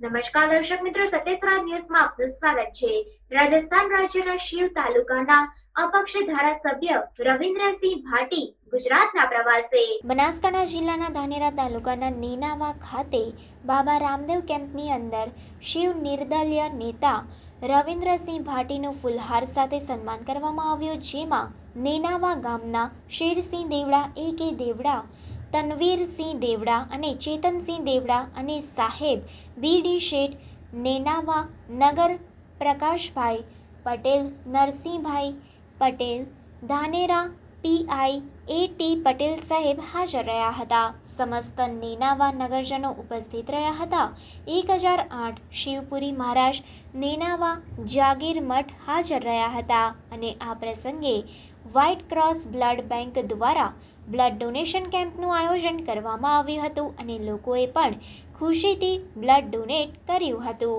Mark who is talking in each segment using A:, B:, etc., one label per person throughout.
A: નમસ્કાર દર્શક મિત્રો, સત્યસ્વરાજ ન્યૂઝમાં આપનું સ્વાગત છે। રાજસ્થાન રાજ્યના શિવ તાલુકાના અપક્ષ ધારાસભ્ય રવિન્દ્રસિંહ ભાટી ગુજરાતના પ્રવાસે। બનાસકાંઠા જિલ્લાના ધાનેરા તાલુકાના નેનાવા ખાતે બાબા રામદેવ કેમ્પની અંદર શિવ નિર્દલીય નેતા રવિન્દ્રસિંહ ભાટીનું ફૂલહાર સાથે સન્માન કરવામાં આવ્યું, જેમાં નેનાવા ગામના શેરસિંહ દેવડા, AK દેવડા, તનવીરસિંહ દેવડા અને ચેતનસિંહ દેવડા અને સાહેબ BD Sheth, Nenava Nagar Prakashbhai Patel, Narsinhbhai Patel, Dhanera PI AT Patel સાહેબ હાજર રહ્યા હતા। સમસ્ત નેનાવા નગરજનો ઉપસ્થિત રહ્યા હતા। 1008 શિવપુરી મહારાજ નેનાવા જાગીર મઠ હાજર રહ્યા હતા અને આ પ્રસંગે વ્હાઇટ ક્રોસ બ્લડ બેંક દ્વારા બ્લડ ડોનેશન કેમ્પનું આયોજન કરવામાં આવ્યું હતું અને લોકોએ પણ ખુશીથી બ્લડ ડોનેટ કર્યું હતું।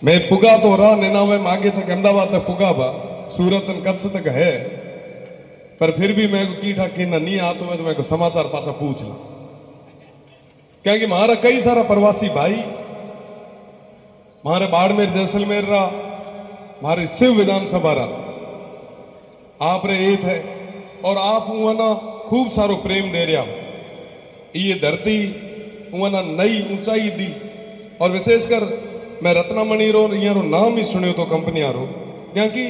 B: मैं पुगा तो रहा नैनावे में आगे तक अहमदाबाद तक पुगा बा, सूरत कच्छ तक है, पर फिर भी मैं को कीठा कीना नहीं आतो है तो मैं को समाचार पाचा पूछ ला, क्योंकि हमारा कई सारा प्रवासी भाई हमारे बाड़मेर जैसलमेर रहा, हमारे शिव विधानसभा रहा, आप रे एक है और आप उन्हें खूब सारो प्रेम दे रहा हो। ये धरती उन्हें नई ऊंचाई दी और विशेषकर मैं रत्नामणि रो यहाँ रो नाम ही सुनियो तो कंपनियां रो, क्योंकि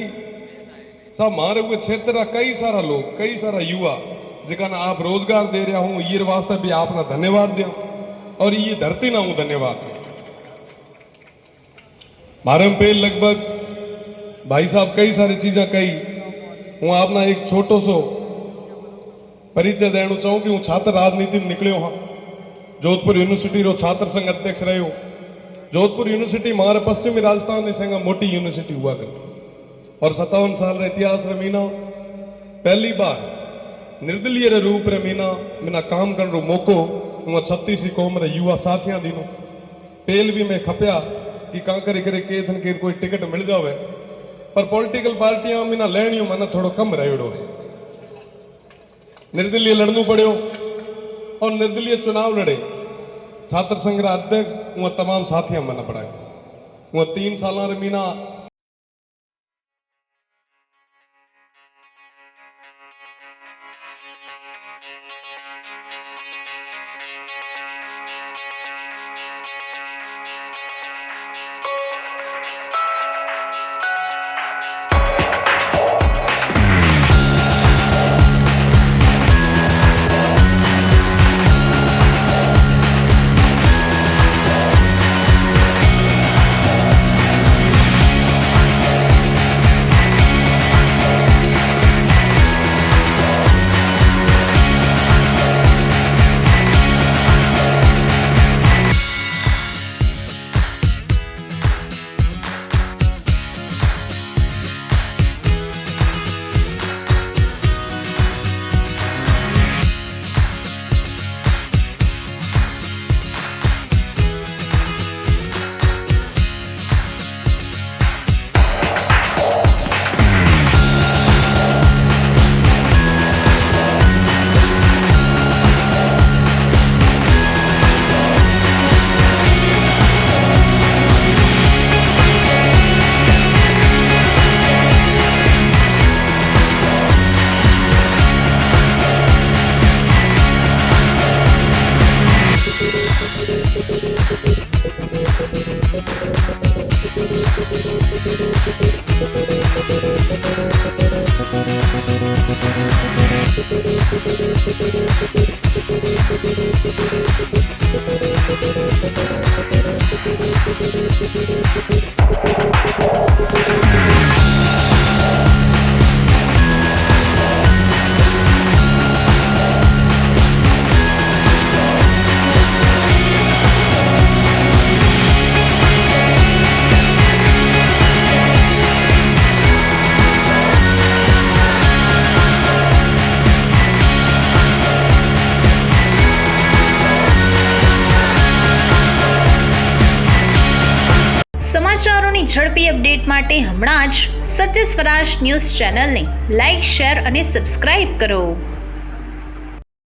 B: साहब हमारे हुए क्षेत्र कई सारा लोग, कई सारा युवा जिका ना आप रोजगार दे रहा हूँ, ये वास्ते भी आपना धन्यवाद दो और ये धरती ना हूँ धन्यवाद। मारे पे लगभग भाई साहब कई सारी चीजें कही, हूँ आपना एक छोटो सो परिचय देना चाहूँ कि हूँ छात्र राजनीति में निकलो हाँ, जोधपुर यूनिवर्सिटी रो छात्र संघ अध्यक्ष रहे हो। जोधपुर यूनिवर्सिटी हमारे पश्चिमी राजस्थान संग मोटी यूनिवर्सिटी हुआ करती और 57 साल रे इतिहास रे मीना पहली बार निर्दलीय रे रूप रे मीना काम करने रो मौको हुआ 36 कौम रे युवा साथियां दीनो। पहल भी मैं खपया कि का करे करे केथन के कोई टिकट मिल जावे, पर पॉलिटिकल पार्टियां मीना लेनियो मना थोड़ो कम रहेड़ो है। निर्दलीय लड़नू पड़ो और निर्दलीय चुनाव लड़े, छात्र संघ अध्यक्ष वो तमाम साथियां मन पड़ाए। वो 3 साल मीना
C: સમાચારોની ઝડપી અપડેટ માટે હમણાં જ સત્ય સ્વરાજ ન્યૂઝ ચેનલને લાઇક, શેર અને સબસ્ક્રાઇબ કરો।